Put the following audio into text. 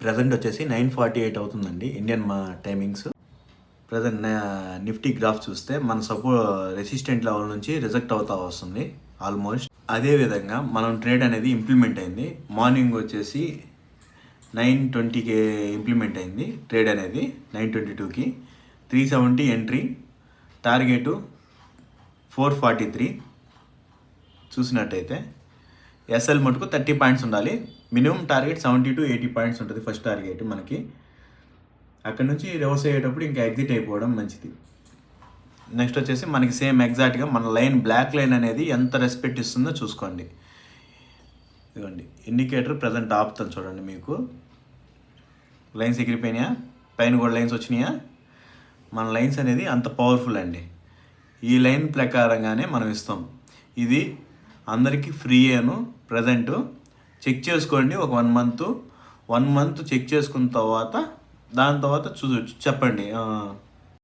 Present వచ్చేసి 9:48 అవుతుందండి Indian మా టైమింగ్స్. ప్రజెంట్ నిఫ్టీ గ్రాఫ్ చూస్తే మన రెసిస్టెంట్ లెవెల్ నుంచి రిజెక్ట్ అవుతా వస్తుంది ఆల్మోస్ట్. అదేవిధంగా మనం ట్రేడ్ అనేది ఇంప్లిమెంట్ అయింది. మార్నింగ్ వచ్చేసి 9:20కి ఇంప్లిమెంట్ అయింది ట్రేడ్ అనేది. 9:22కి 370 ఎంట్రీ, టార్గెట్ 443. చూసినట్టయితే ఎస్ఎల్ మటుకు 30 పాయింట్స్ ఉండాలి. మినిమం టార్గెట్ 70 to 80 పాయింట్స్ ఉంటుంది ఫస్ట్ టార్గెట్ మనకి. అక్కడ నుంచి రివర్స్ అయ్యేటప్పుడు ఇంకా ఎగ్జిట్ అయిపోవడం మంచిది. నెక్స్ట్ వచ్చేసి మనకి సేమ్ ఎగ్జాక్ట్గా మన లైన్ బ్లాక్ లైన్ అనేది ఎంత రెస్పెక్ట్ ఇస్తుందో చూసుకోండి. ఇదిగోండి ఇండికేటర్ ప్రజెంట్ ఆపుతాను చూడండి. మీకు లైన్స్ ఎగిరిపోయినాయా, పైన కూడా లైన్స్ వచ్చినాయా. మన లైన్స్ అనేది అంత పవర్ఫుల్ అండి. ఈ లైన్ ప్రకారంగానే మనం ఇస్తాం. ఇది అందరికీ ఫ్రీ అను. ప్రజెంట్ చెక్ చేసుకోండి. ఒక 1 మంత్ చెక్ చేసుకున్న తర్వాత దాని తర్వాత చెప్పండి.